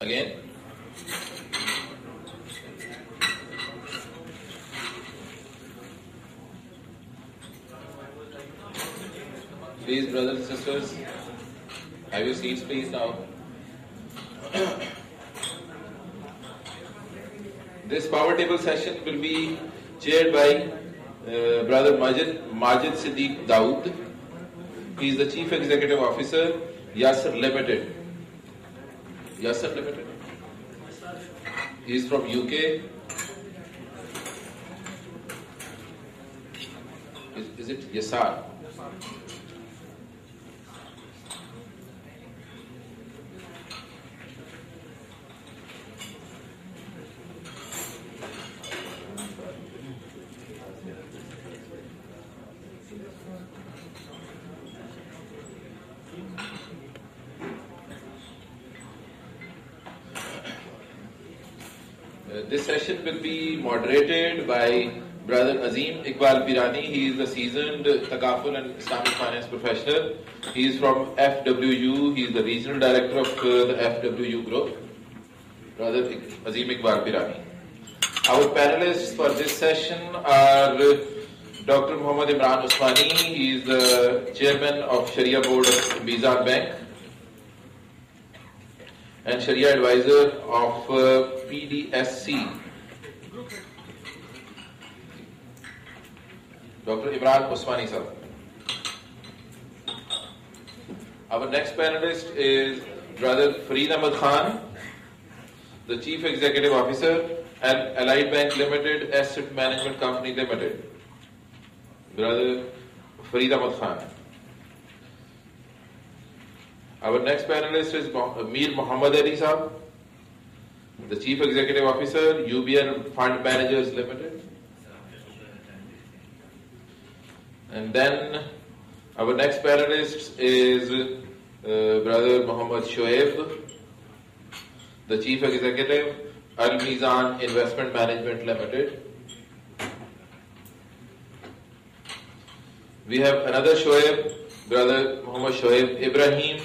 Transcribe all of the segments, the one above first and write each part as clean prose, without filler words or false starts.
Again. Please, brothers and sisters, have your seats, please, now. This power table session will be chaired by Brother Majid Siddiq Dawood. He is the Chief Executive Officer, Yasser Limited. Yasser Limited. He is from UK. Is it Yasar? This session will be moderated by Brother Azim Iqbal Pirani. He is a seasoned Thaqaful and Islamic finance professional. He is from FWU. He is the regional director of the FWU group. Brother Azim Iqbal Pirani. Our panelists for this session are Dr. Muhammad Imran Usmani. He is the chairman of Sharia Board of Mizan Bank and Sharia advisor of PDSC. Dr. Imran Usmani sir. Our next panelist is Brother Fareed Ahmad Khan, the Chief Executive Officer at Allied Bank Limited Asset Management Company Limited. Brother Fareed Ahmad Khan. Our next panelist is Mir Muhammad Ali Saab, the Chief Executive Officer, UBN Fund Managers Limited. And then our next panelist is Brother Muhammad Shoaib, the Chief Executive, Al Mizan Investment Management Limited. We have another Shoaib, Brother Muhammad Shoaib Ibrahim,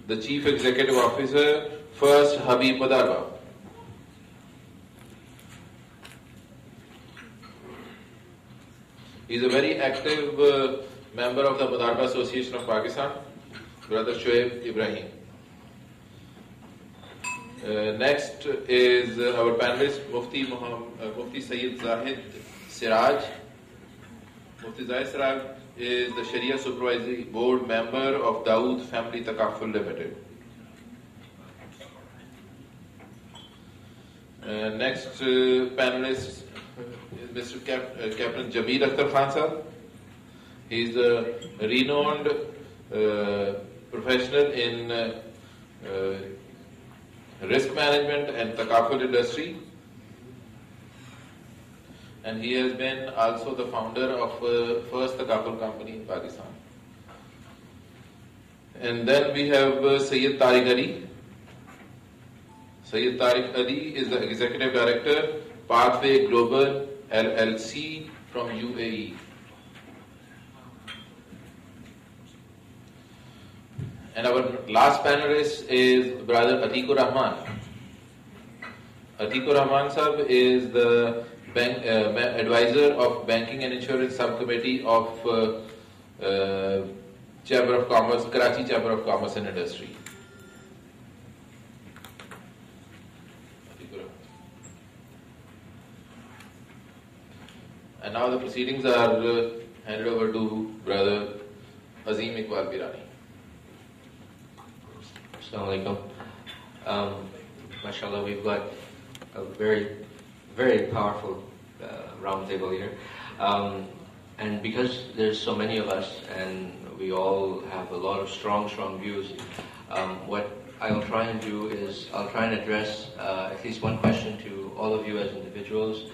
the Chief Executive Officer, First Habib Madarba. He is a very active member of the Madarba Association of Pakistan, Brother Shoaib Ibrahim. Next is our panelist, Mufti Sayyid Zahid Siraj. Mufti Zahid Siraj is the Sharia Supervisory Board member of Dawood Family Thaqaful Limited. Next panelist is Mr. Captain Jameel Akhtar Khan sir. He is a renowned professional in risk management and Thaqaful industry. And he has been also the founder of first Thaqaful company in Pakistan. And then we have Sayyid Tariq Ali. Sayyid Tariq Ali is the Executive Director, Pathway Global LLC from UAE. And our last panelist is Brother Atikur Rahman. Atikur Rahman sahab is the advisor of Banking and Insurance Subcommittee of Chamber of Commerce, Karachi Chamber of Commerce and Industry. And now the proceedings are handed over to Brother Azim Iqbal Pirani. Assalamu alaikum. MashaAllah, we've got a very, very powerful round table here. And because there's so many of us and we all have a lot of strong views, what I'll try and do is I'll try and address at least one question to all of you as individuals.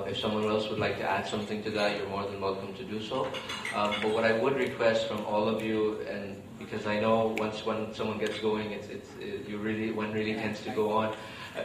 If someone else would like to add something to that, you're more than welcome to do so. But what I would request from all of you, and because I know when someone gets going, one really tends to go on.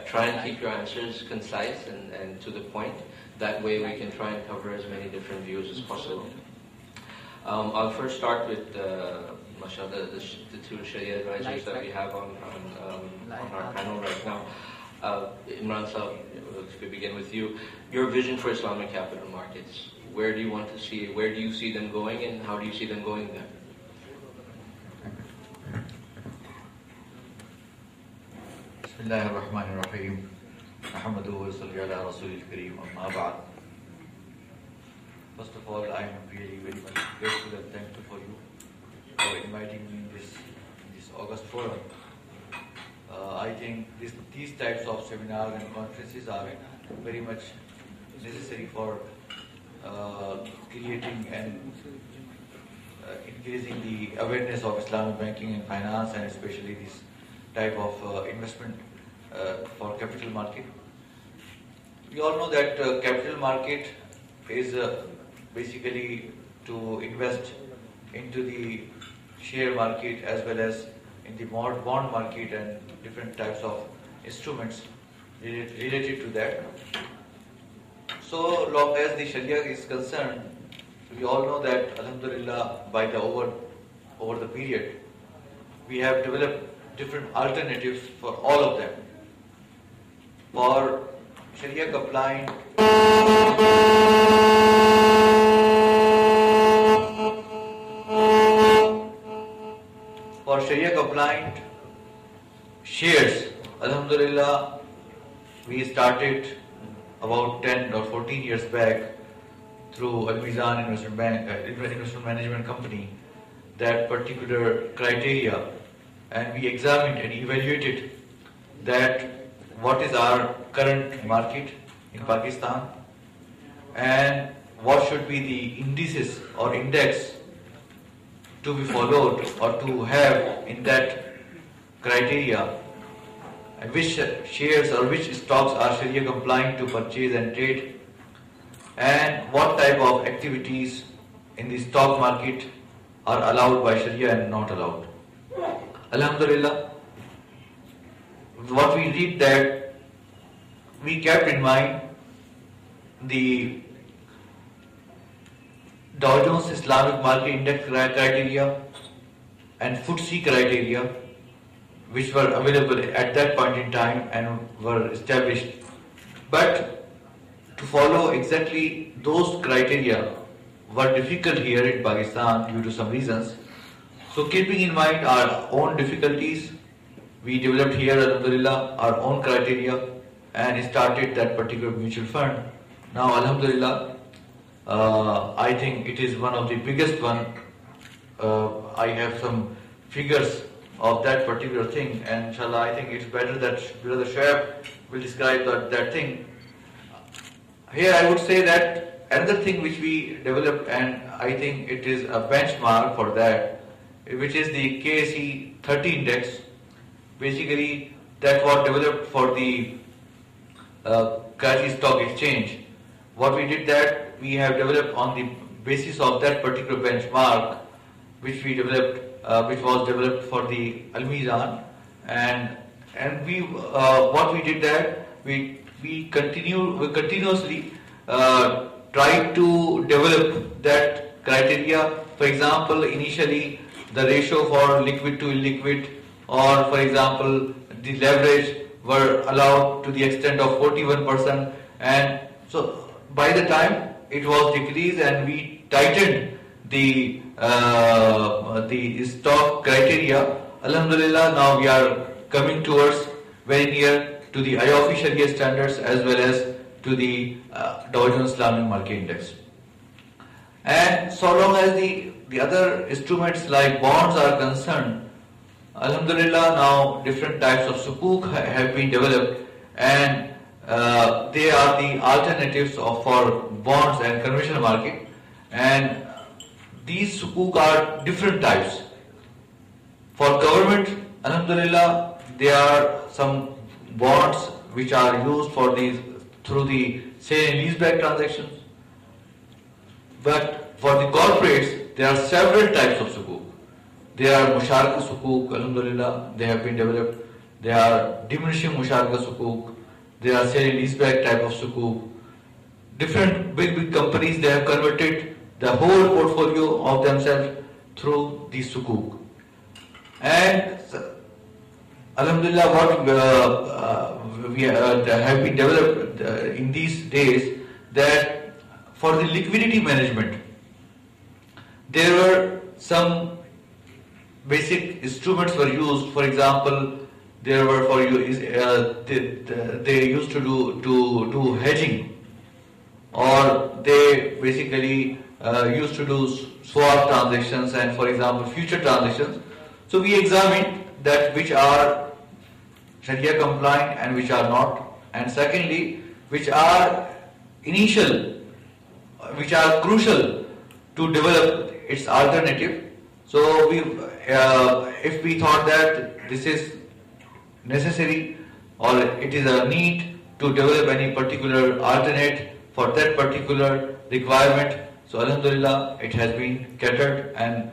Try and keep your answers concise and to the point. That way we can try and cover as many different views as possible. I'll first start with, mashallah, the two Sharia advisors that we have on our panel right now. Imran Saab, if we begin with you, your vision for Islamic capital markets. Where do you see them going, and how do you see them going there? Bismillahir Rahmanir Rahim. Ahmadu wa salli ala Rasulil Kareem, amma ba'd. First of all, I am really very much grateful and thankful for you for inviting me in this August forum. I think these types of seminars and conferences are very much necessary for creating and increasing the awareness of Islamic banking and finance, and especially this type of investment for capital market. We all know that capital market is basically to invest into the share market as well as in the bond market and different types of instruments related to that. So long as the Sharia is concerned, we all know that Alhamdulillah, by the over the period, we have developed different alternatives for all of them. For Sharia compliant shares, Alhamdulillah, we started about 10 or 14 years back through Al-Mizan Investment Management Company, that particular criteria, and we examined and evaluated that what is our current market in Pakistan and what should be the indices or index to be followed or to have in that criteria, and which shares or which stocks are Sharia compliant to purchase and trade, and what type of activities in the stock market are allowed by Sharia and not allowed. Alhamdulillah, what we did that we kept in mind the Dow Jones Islamic Market Index criteria and FTSE criteria, which were available at that point in time and were established. But to follow exactly those criteria were difficult here in Pakistan due to some reasons. So keeping in mind our own difficulties, we developed here, Alhamdulillah, our own criteria and started that particular mutual fund. Now, Alhamdulillah, I think it is one of the biggest one. I have some figures of that particular thing, and inshallah, I think it's better that Brother Shoaib will describe that thing. Here I would say that another thing which we developed, and I think it is a benchmark for that, which is the KSE 30 index. Basically, that was developed for the Karachi Stock Exchange. What we did that, we have developed on the basis of that particular benchmark, which we developed, which was developed for the Al-Mizan, and we what we did that, we continuously tried to develop that criteria. For example, initially the ratio for liquid to illiquid, or for example the leverage were allowed to the extent of 41%, and so by the time it was decreased and we tightened the stock criteria, Alhamdulillah, now we are coming towards very near to the IOFI Sharia standards as well as to the Dow Jones Islamic Market Index. And so long as the other instruments like bonds are concerned, Alhamdulillah, now different types of sukuk have been developed, and they are the alternatives for bonds and conventional market, and these sukuk are different types. For government, Alhamdulillah, there are some bonds which are used for through the sale and leaseback transactions. But for the corporates, there are several types of sukuk. There are musharaka sukuk, Alhamdulillah, they have been developed. There are diminishing musharaka sukuk. There are sale and leaseback type of sukuk. Different big companies, they have converted the whole portfolio of themselves through the sukuk. And Alhamdulillah, what we have been developed in these days, that for the liquidity management, there were some basic instruments were used. For example, there were for you they used to do hedging, or they basically used to do swap transactions and, for example, future transactions. So we examined that which are Sharia compliant and which are not, and secondly, which are which are crucial to develop its alternative. So if we thought that this is necessary or it is a need to develop any particular alternate for that particular requirement, so Alhamdulillah, it has been catered and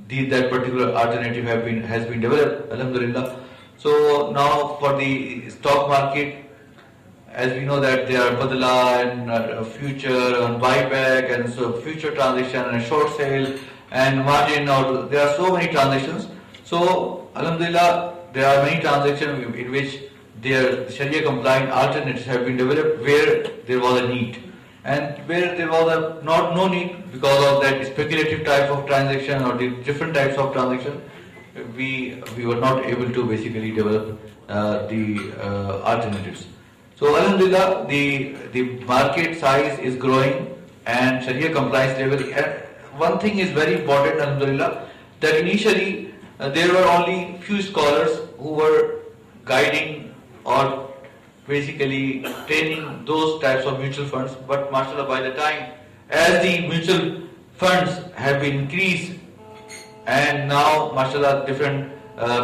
that particular alternative has been developed, Alhamdulillah. So now for the stock market, as we know that there are badla and future and buyback and so future transaction and short sale and margin, or there are so many transactions. So Alhamdulillah, there are many transactions in which their Sharia compliant alternatives have been developed where there was a need, and where there was no need because of that speculative type of transaction or the different types of transaction, we were not able to basically develop the alternatives. So Alhamdulillah, the market size is growing and Sharia compliance level. And one thing is very important, Alhamdulillah, that initially there were only few scholars who were guiding or basically training those types of mutual funds. But mashallah, by the time as the mutual funds have been increased, and now mashallah different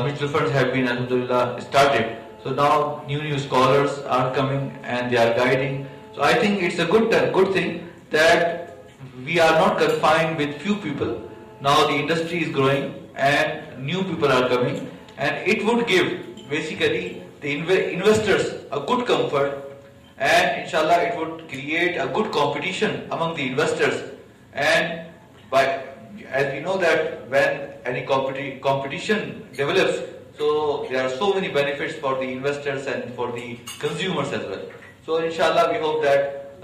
mutual funds have been, Alhamdulillah, started. So now new scholars are coming and they are guiding. So I think it's a good thing that we are not confined with few people. Now the industry is growing and new people are coming, and it would give basically the investors a good comfort, and inshallah it would create a good competition among the investors. And as we know that when any competition develops, so there are so many benefits for the investors and for the consumers as well. So inshallah we hope that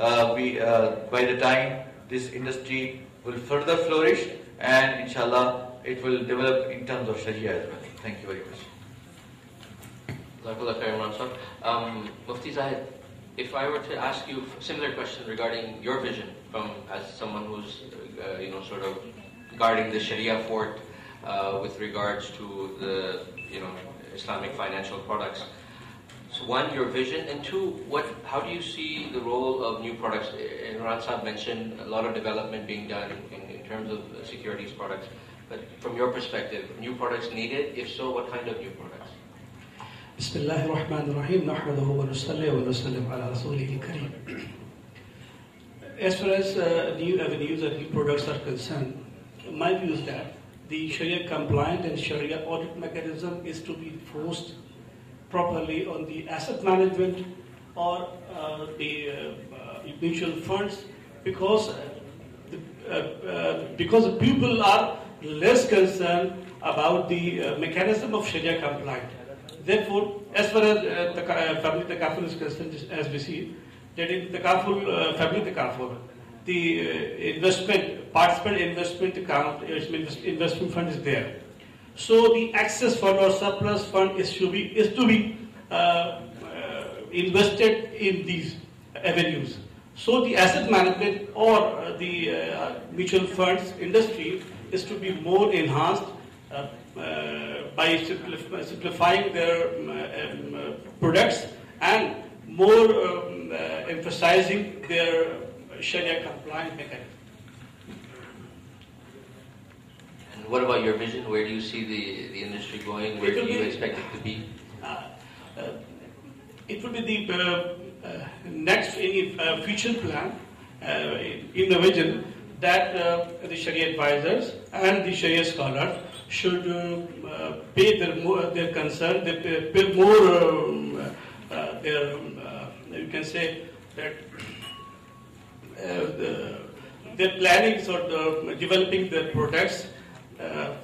by the time this industry will further flourish, and inshallah it will develop in terms of Sharia as well. Thank you very much. Mufti Zahid, if I were to ask you a similar question regarding your vision as someone who's sort of guarding the Sharia fort with regards to the Islamic financial products. So one, your vision, and two, how do you see the role of new products? Imran Saab mentioned a lot of development being done in terms of securities products, but from your perspective, new products needed? If so, what kind of new products? Bismillahir Rahmanir Rahim. Nahmaduhu wa nusalli wa nusallim ala rasulihil kareem. As far as new avenues and new products are concerned, my view is that the Sharia compliant and Sharia audit mechanism is to be forced properly on the asset management or the mutual funds, because the people are less concerned about the mechanism of Sharia compliant. Therefore, as far as the family takaful is concerned, as we see that in the family takaful, the participant investment account, investment fund is there. So the excess fund or surplus fund is to be invested in these avenues. So the asset management or the mutual funds industry is to be more enhanced by simplifying their products and more emphasizing their Sharia compliant mechanism. And what about your vision? Where do you see the industry going? Where do you expect it to be? It will be the next future plan in the vision that the Sharia advisors and the Sharia scholars should pay their concern, they pay more you can say that they're planning sort of developing their products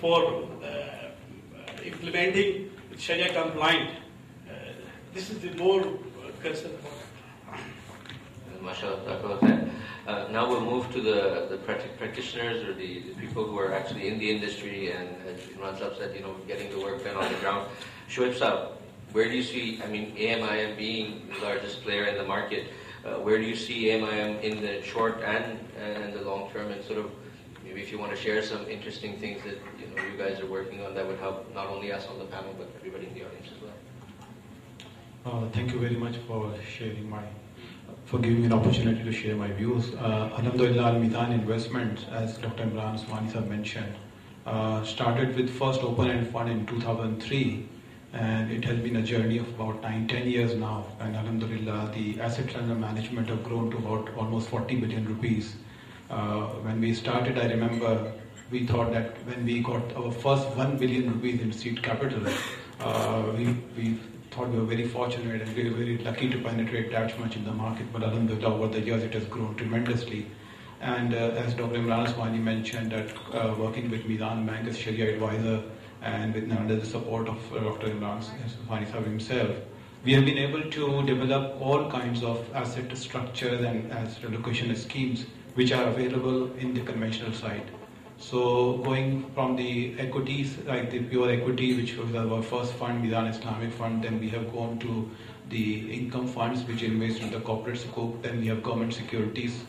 for implementing Sharia compliant. This is the more concern about it. MashaAllah. Now we'll move to the practitioners or the people who are actually in the industry and, as Imran Saab said, getting the work done on the ground. Shoaib Saab, where do you see, AMIM being the largest player in the market, where do you see AMIM in the short and the long term, and sort of, maybe if you want to share some interesting things that you guys are working on that would help not only us on the panel but everybody in the audience as well. Thank you very much for giving me an opportunity to share my views. Alhamdulillah, Al-Mizan Investments, as Dr. Imran Usmani sir mentioned, started with first open-end fund in 2003, and it has been a journey of about 9-10 years now. And Alhamdulillah, the assets under management have grown to about almost 40 billion rupees. When we started, I remember we thought that when we got our first 1 billion rupees in seed capital, we thought we were very fortunate and we were very lucky to penetrate that much in the market. But Alhamdulillah, over the years it has grown tremendously. And as Dr. Imran Usmani mentioned, that working with Mizan Bank as Sharia advisor and under the support of Dr. Imran Usmani Sahib himself, we have been able to develop all kinds of asset structures and as relocation schemes which are available in the conventional side. So going from the equities, like the pure equity, which was our first fund, Mizan Islamic Fund, then we have gone to the income funds which invest in the corporate scope, then we have government securities,